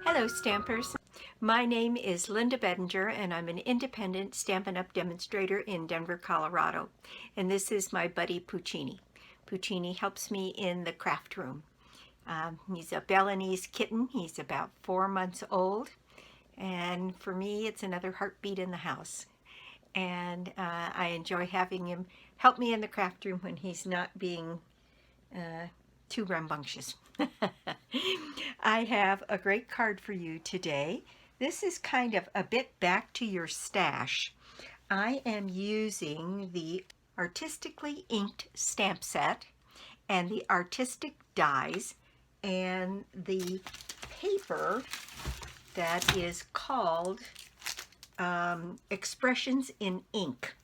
Hello Stampers, my name is Linda Bedinger and I'm an independent Stampin' Up! Demonstrator in Denver, Colorado. And this is my buddy Puccini. Puccini helps me in the craft room. He's a Balinese kitten. He's about 4 months old. And for me, it's another heartbeat in the house. And I enjoy having him help me in the craft room when he's not being too rambunctious. I have a great card for you today. This is kind of a bit back to your stash. I am using the artistically inked stamp set and the artistic dies and the paper that is called Expressions in Ink.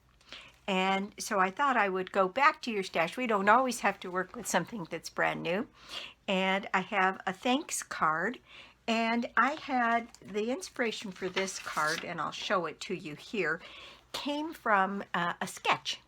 And so I thought I would go back to your stash. We don't always have to work with something that's brand new. And I have a thanks card. And I had the inspiration for this card, and I'll show it to you here, came from a sketch.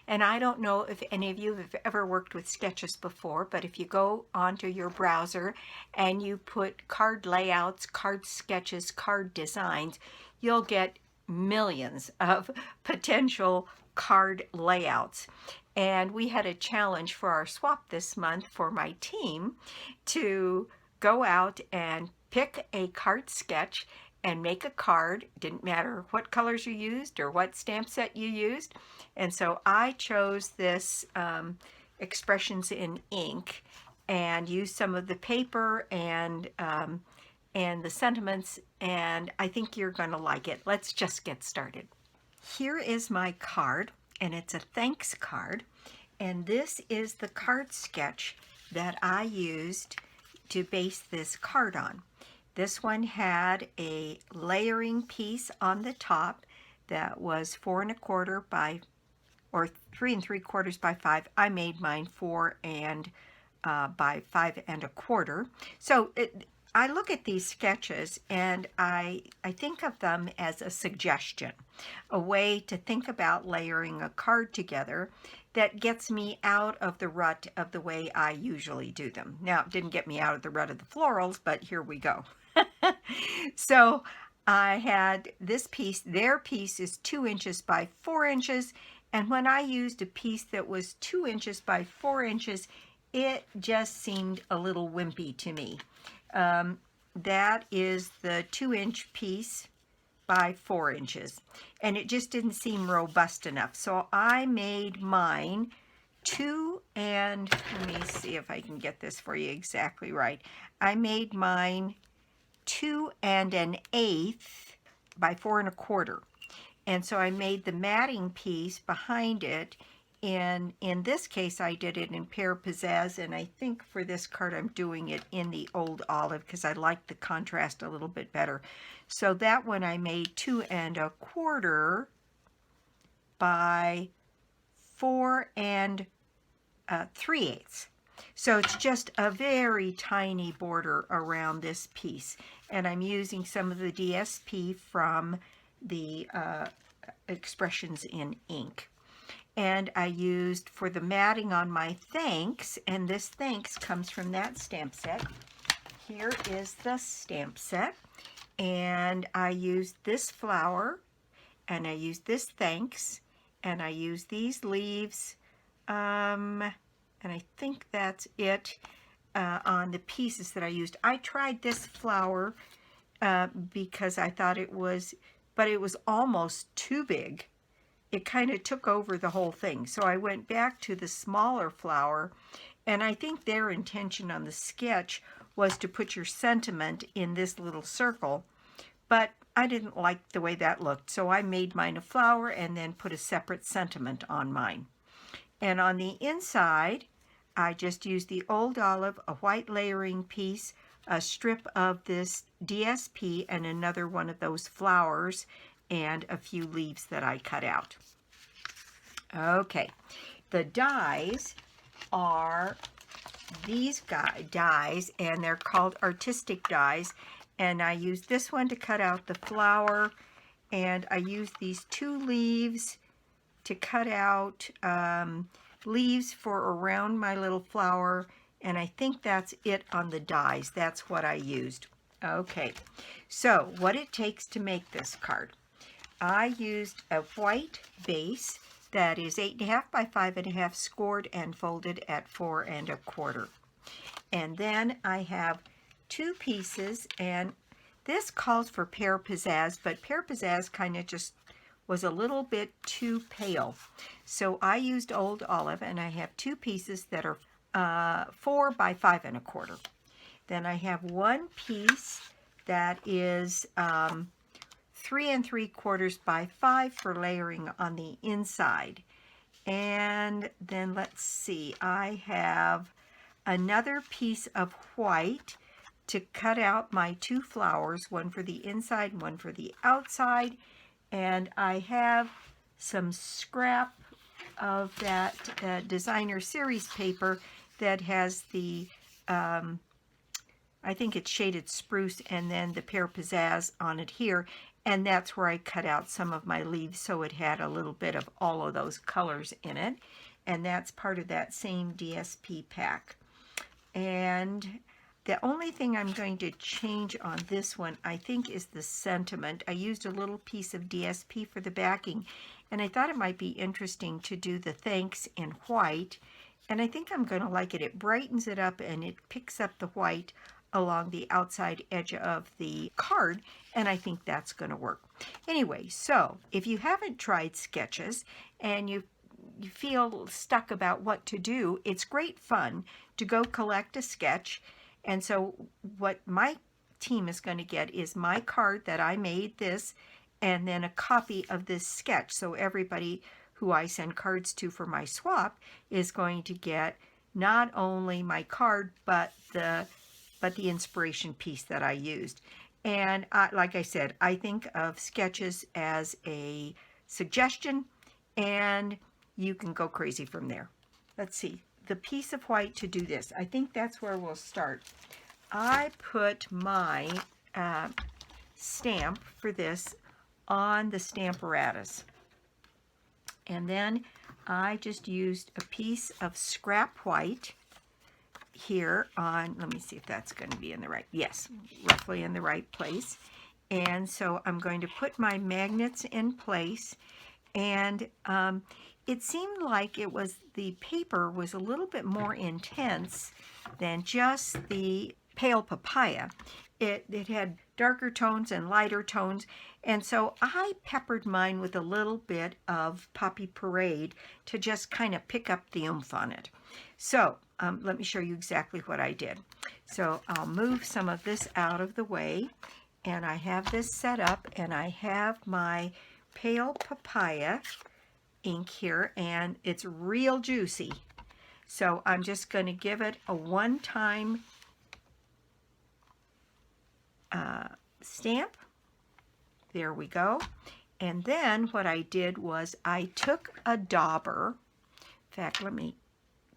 And I don't know if any of you have ever worked with sketches before, but if you go onto your browser and you put card layouts, card sketches, card designs, you'll get millions of potential card layouts. And we had a challenge for our swap this month for my team to go out and pick a card sketch and make a card. Didn't matter what colors you used or what stamp set you used. And so I chose this Expressions in Ink and used some of the paper and the sentiments, and I think you're going to like it. Let's just get started. Here is my card, and it's a thanks card, and this is the card sketch that I used to base this card on. This one had a layering piece on the top that was 4 1/4 by, or 3 3/4 by 5. I made mine 4 and by 5 1/4. So I look at these sketches and I think of them as a suggestion, a way to think about layering a card together that gets me out of the rut of the way I usually do them. Now, it didn't get me out of the rut of the florals, but here we go. So I had this piece. Their piece is 2 inches by 4 inches, and when I used a piece that was 2 inches by 4 inches, it just seemed a little wimpy to me. That is the 2-inch piece by 4 inches, and it just didn't seem robust enough. So I made mine 2 and, let me see if I can get this for you exactly right. I made mine 2 1/8 by 4 1/4. And so I made the matting piece behind it. And in this case, I did it in pear pizzazz, and I think for this card I'm doing it in the old olive because I like the contrast a little bit better. So that one I made 2 1/4 by 4 3/8. So it's just a very tiny border around this piece. And I'm using some of the DSP from the Expressions in Ink. And I used for the matting on my thanks, and this thanks comes from that stamp set. Here is the stamp set, and I used this flower, and I used this thanks, and I used these leaves, and I think that's it on the pieces that I used. I tried this flower because I thought it was, but it was almost too big. It kind of took over the whole thing. So I went back to the smaller flower, and I think their intention on the sketch was to put your sentiment in this little circle, but I didn't like the way that looked. So I made mine a flower and then put a separate sentiment on mine. And on the inside, I just used the old olive, a white layering piece, a strip of this DSP, and another one of those flowers, and a few leaves that I cut out. Okay, the dies are these dies, and they're called artistic dies, and I used this one to cut out the flower, and I used these 2 leaves to cut out leaves for around my little flower, and I think that's it on the dies. That's what I used. Okay, so what it takes to make this card. I used a white base that is 8.5 by 5.5 scored and folded at 4 1/4. And then I have 2 pieces, and this calls for pear pizzazz, but pear pizzazz kind of just was a little bit too pale. So I used old olive, and I have 2 pieces that are 4 by 5 1/4. Then I have 1 piece that is 3 3/4 by 5 for layering on the inside. And then let's see, I have another piece of white to cut out my 2 flowers, one for the inside and one for the outside. And I have some scrap of that designer series paper that has the I think it's shaded spruce and then the pear pizzazz on it here, and that's where I cut out some of my leaves so it had a little bit of all of those colors in it, and that's part of that same DSP pack. And the only thing I'm going to change on this one, I think, is the sentiment. I used a little piece of DSP for the backing, and I thought it might be interesting to do the thanks in white, and I think I'm going to like it. It brightens it up and it picks up the white along the outside edge of the card, and I think that's going to work. Anyway, so if you haven't tried sketches and you feel stuck about what to do, it's great fun to go collect a sketch. And so what my team is going to get is my card that I made this, and then a copy of this sketch. So everybody who I send cards to for my swap is going to get not only my card, but the inspiration piece that I used. And like I said, I think of sketches as a suggestion, and you can go crazy from there. Let's see, the piece of white to do this. I think that's where we'll start. I put my stamp for this on the Stamparatus. And then I just used a piece of scrap white here on, let me see if that's going to be in the right, yes, roughly in the right place. And so I'm going to put my magnets in place, and it seemed like the paper was a little bit more intense than just the pale papaya. It had darker tones and lighter tones, and so I peppered mine with a little bit of Poppy Parade to just kind of pick up the oomph on it. So let me show you exactly what I did. So I'll move some of this out of the way, and I have this set up, and I have my pale papaya ink here, and it's real juicy. So I'm just going to give it a one-time stamp. There we go. And then what I did was I took a dauber. In fact, let me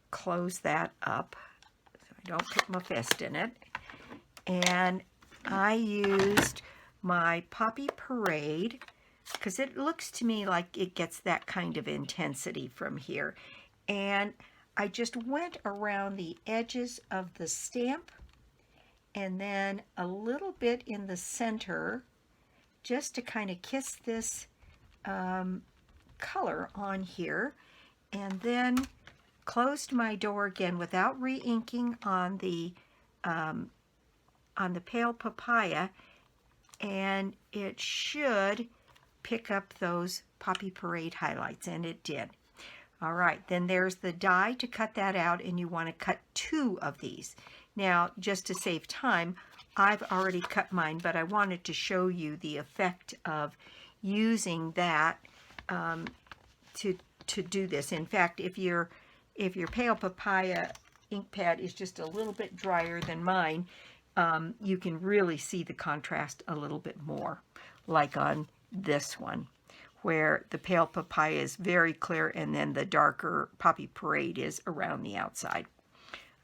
close that up so I don't put my fist in it. And I used my Poppy Parade because it looks to me like it gets that kind of intensity from here. And I just went around the edges of the stamp and then a little bit in the center just to kind of kiss this color on here, and then closed my door again without re-inking on the pale papaya, and it should pick up those Poppy Parade highlights, and it did. All right, then there's the die to cut that out, and you want to cut 2 of these. Now, just to save time, I've already cut mine, but I wanted to show you the effect of using that to do this. In fact, if your pale papaya ink pad is just a little bit drier than mine, you can really see the contrast a little bit more, like on this one, where the pale papaya is very clear and then the darker Poppy Parade is around the outside.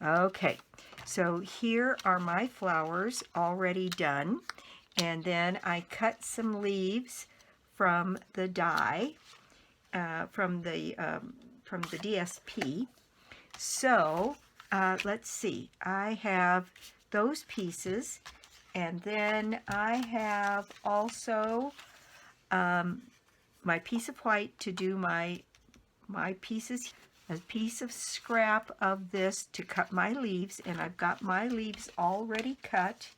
Okay, so here are my flowers already done, and then I cut some leaves from the die, from the DSP. So let's see, I have those pieces, And then I have also my piece of white to do my pieces, a piece of scrap of this to cut my leaves, and I've got my leaves already cut.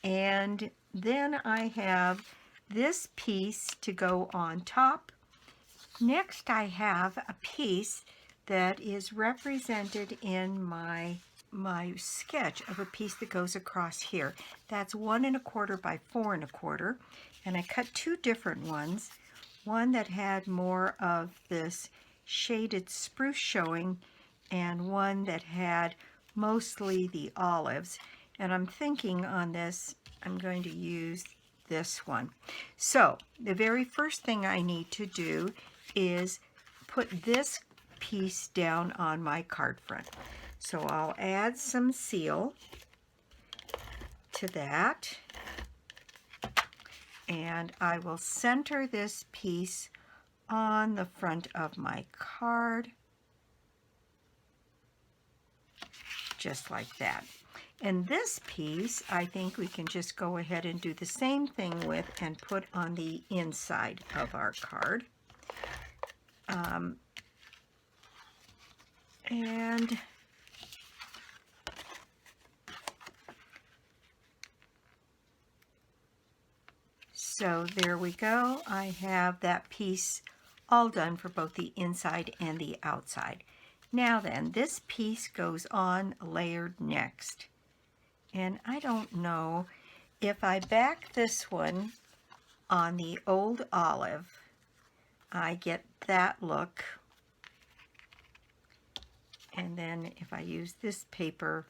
And then I have this piece to go on top. Next I have a piece that is represented in my sketch of a piece that goes across here. That's 1 1/4 by 4 1/4, and I cut two different ones. One that had more of this shaded spruce showing, and one that had mostly the olives. And I'm thinking on this, I'm going to use this one. So the very first thing I need to do is put this piece down on my card front. So I'll add some seal to that, and I will center this piece on the front of my card, just like that. And this piece, I think we can just go ahead and do the same thing with and put on the inside of our card. And so there we go. I have that piece all done for both the inside and the outside. Now then, this piece goes on layered next. And I don't know if I back this one on the old olive, I get that look. And then if I use this paper,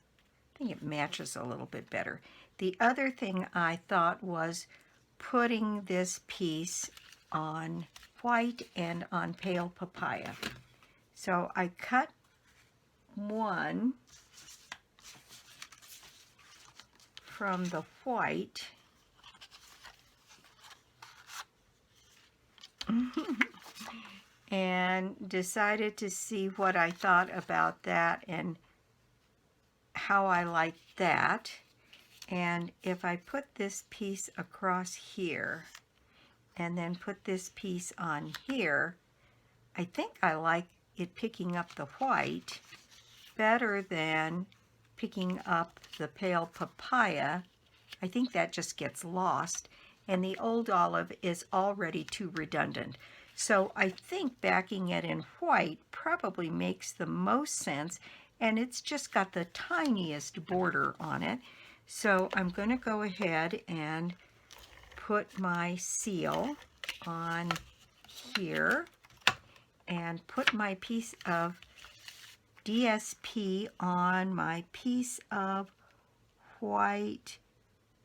I think it matches a little bit better. The other thing I thought was putting this piece on white and on pale papaya. So I cut one from the white and decided to see what I thought about that and how I liked that. And if I put this piece across here and then put this piece on here, I think I like it picking up the white better than picking up the pale papaya. I think that just gets lost, and the old olive is already too redundant. So I think backing it in white probably makes the most sense, and it's just got the tiniest border on it. So I'm going to go ahead and put my seal on here and put my piece of DSP on my piece of white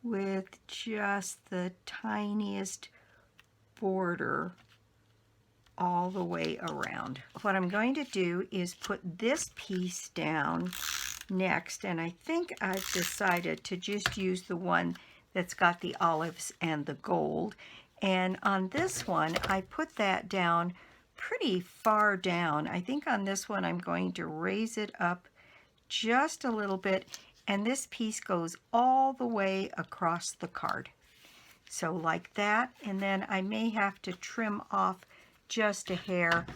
with just the tiniest border all the way around. What I'm going to do is put this piece down next, and I think I've decided to just use the one that's got the olives and the gold. And on this one, I put that down pretty far down. I think on this one I'm going to raise it up just a little bit, and this piece goes all the way across the card. So like that, and then I may have to trim off just a hair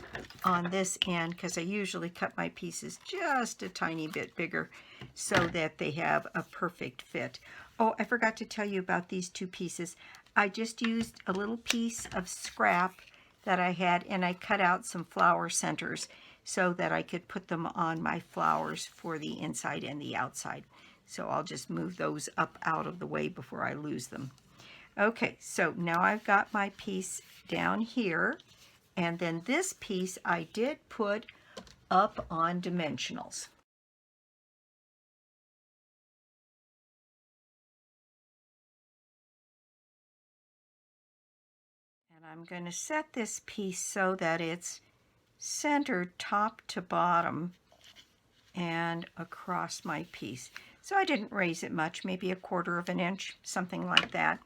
on this end because I usually cut my pieces just a tiny bit bigger so that they have a perfect fit. Oh, I forgot to tell you about these two pieces. I just used a little piece of scrap that I had, and I cut out some flower centers so that I could put them on my flowers for the inside and the outside. So I'll just move those up out of the way before I lose them. Okay, so now I've got my piece down here, and then this piece I did put up on dimensionals. And I'm going to set this piece so that it's centered top to bottom and across my piece. So I didn't raise it much, maybe 1/4 of an inch, something like that.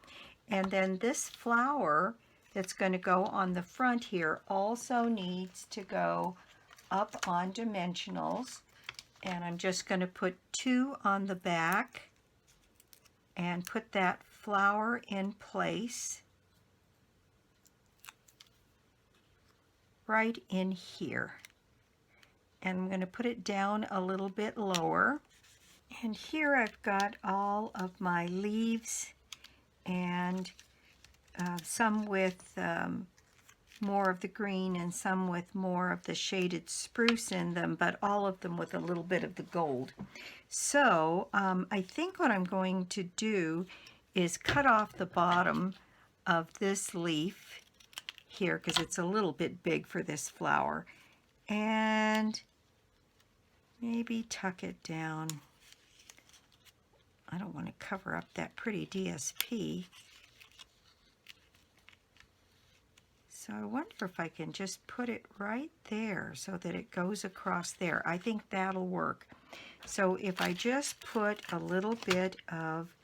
And then this flower that's going to go on the front here also needs to go up on dimensionals. And I'm just going to put 2 on the back and put that flower in place right in here. And I'm going to put it down a little bit lower. And here I've got all of my leaves, and some with more of the green and some with more of the shaded spruce in them, but all of them with a little bit of the gold. So I think what I'm going to do is cut off the bottom of this leaf here because it's a little bit big for this flower, and maybe tuck it down. I don't want to cover up that pretty DSP. So I wonder if I can just put it right there so that it goes across there. I think that'll work. So if I just put a little bit of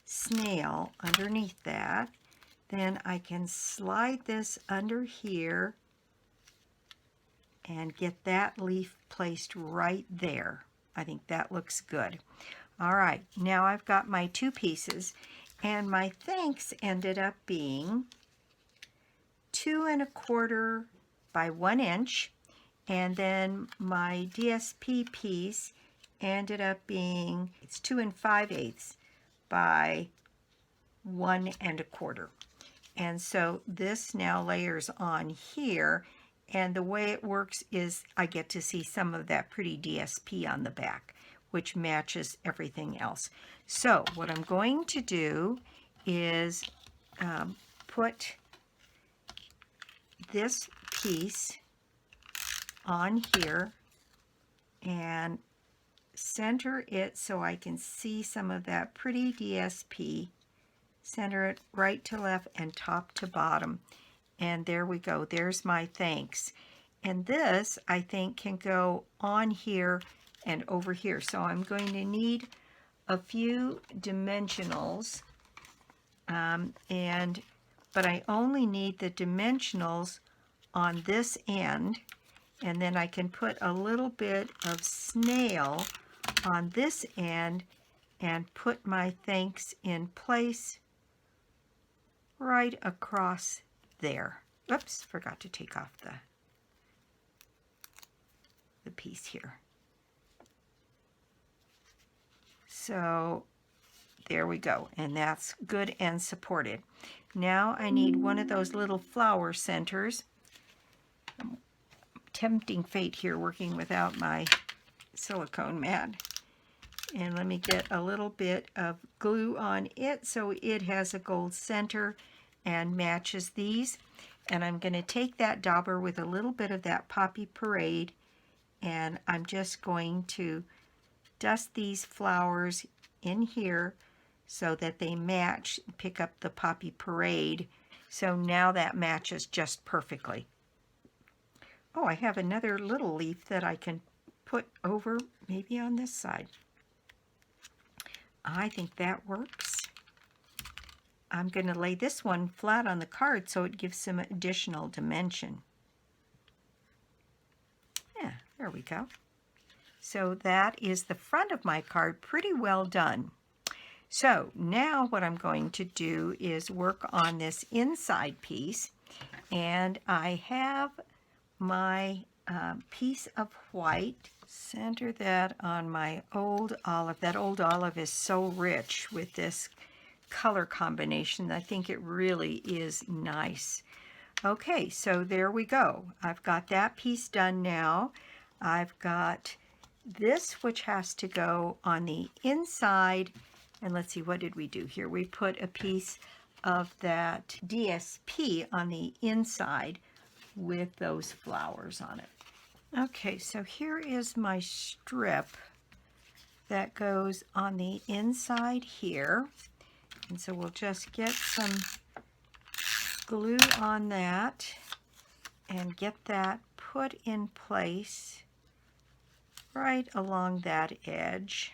snail underneath that, then I can slide this under here and get that leaf placed right there. I think that looks good. All right, now I've got my two pieces, and my thanks ended up being 2 1/4 by 1 inch, and then my DSP piece ended up being, it's 2 5/8 by 1 1/4. And so this now layers on here, and the way it works is I get to see some of that pretty DSP on the back, which matches everything else. So what I'm going to do is put this piece on here and center it so I can see some of that pretty DSP. Center it right to left and top to bottom. And there we go. There's my thanks. And this, I think, can go on here and over here. So I'm going to need a few dimensionals. But I only need the dimensionals on this end. And then I can put a little bit of snail on this end and put my thanks in place right across there. Oops, forgot to take off the piece here. So there we go, and that's good and supported. Now I need one of those little flower centers. Tempting fate here working without my silicone mat. And let me get a little bit of glue on it so it has a gold center and matches these. And I'm going to take that dauber with a little bit of that Poppy Parade, and I'm just going to dust these flowers in here so that they match, pick up the Poppy Parade. So now that matches just perfectly. Oh, I have another little leaf that I can put over maybe on this side. I think that works. I'm going to lay this one flat on the card so it gives some additional dimension. Yeah, there we go. So that is the front of my card, pretty well done. So now what I'm going to do is work on this inside piece, and I have my piece of white. Center that on my old olive. That old olive is so rich with this color combination. I think it really is nice. Okay, so there we go. I've got that piece done now. I've got this, which has to go on the inside. And let's see, what did we do here? We put a piece of that DSP on the inside with those flowers on it. Okay, so here is my strip that goes on the inside here. And so we'll just get some glue on that and get that put in place right along that edge.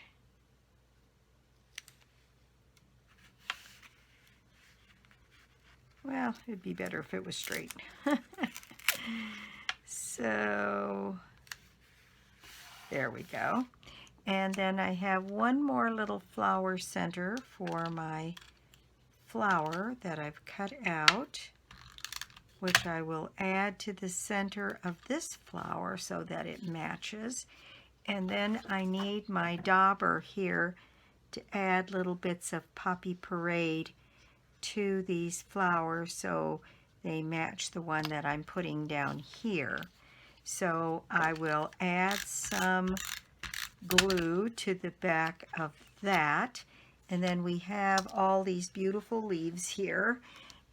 Well, it'd be better if it was straight. So there we go. And then I have one more little flower center for my flower that I've cut out, which I will add to the center of this flower so that it matches. And then I need my dauber here to add little bits of Poppy Parade to these flowers so they match the one that I'm putting down here. So I will add some glue to the back of that, and then we have all these beautiful leaves here,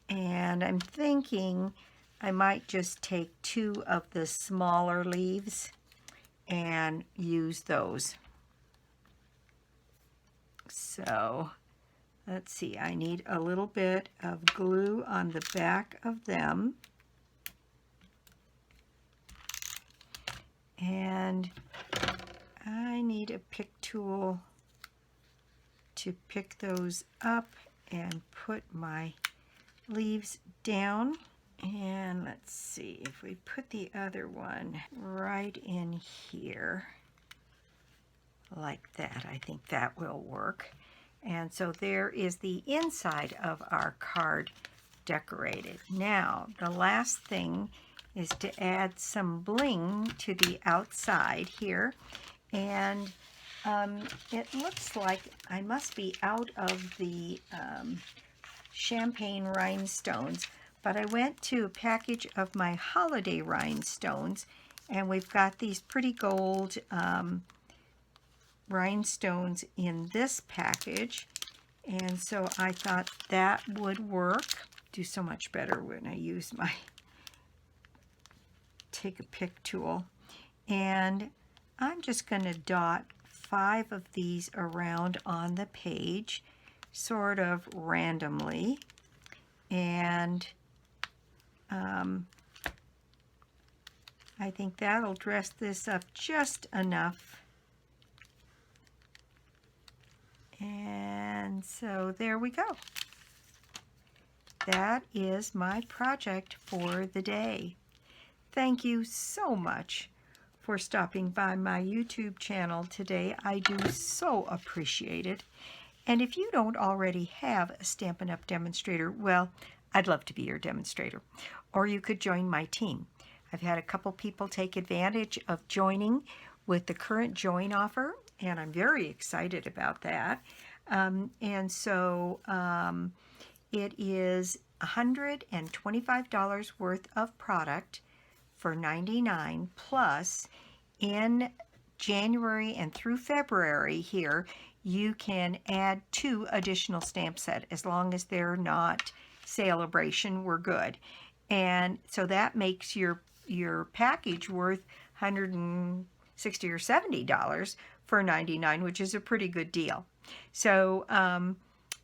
and I'm thinking I might just take 2 of the smaller leaves and use those. So let's see, I need a little bit of glue on the back of them, and I need a pick tool to pick those up and put my leaves down. And let's see, if we put the other one right in here like that, I think that will work. And so there is the inside of our card decorated. Now the last thing is to add some bling to the outside here. And it looks like I must be out of the champagne rhinestones, but I went to a package of my holiday rhinestones, and we've got these pretty gold rhinestones in this package, and so I thought that would work. Do so much better when I use my take a pick tool. And I'm just going to dot 5 of these around on the page, sort of randomly, and I think that'll dress this up just enough. And so there we go. That is my project for the day. Thank you so much for stopping by my YouTube channel today. I do so appreciate it. And if you don't already have a Stampin' Up! Demonstrator, well, I'd love to be your demonstrator. Or you could join my team. I've had a couple people take advantage of joining with the current join offer, and I'm very excited about that. It is $125 worth of product for $99, plus in January and through February here, you can add 2 additional stamp set. As long as they're not Celebration, we're good. And so that makes your package worth $160 or $70 for $99, which is a pretty good deal. So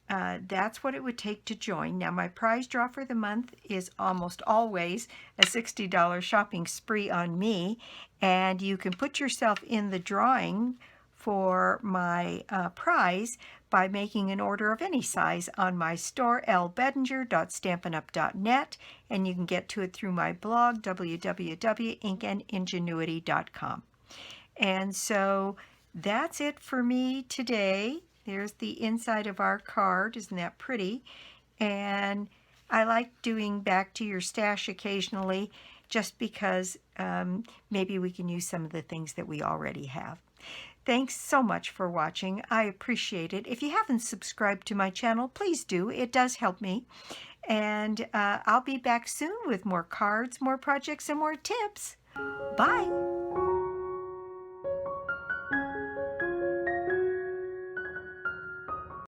that's what it would take to join. Now, my prize draw for the month is almost always a $60 shopping spree on me, and you can put yourself in the drawing for my prize by making an order of any size on my store, lbedinger.stampinup.net, and you can get to it through my blog, www.inkandingenuity.com. And so that's it for me today. There's the inside of our card. Isn't that pretty? And I like doing back to your stash occasionally, just because maybe we can use some of the things that we already have. Thanks so much for watching. I appreciate it. If you haven't subscribed to my channel, please do. It does help me. And I'll be back soon with more cards, more projects, and more tips. Bye.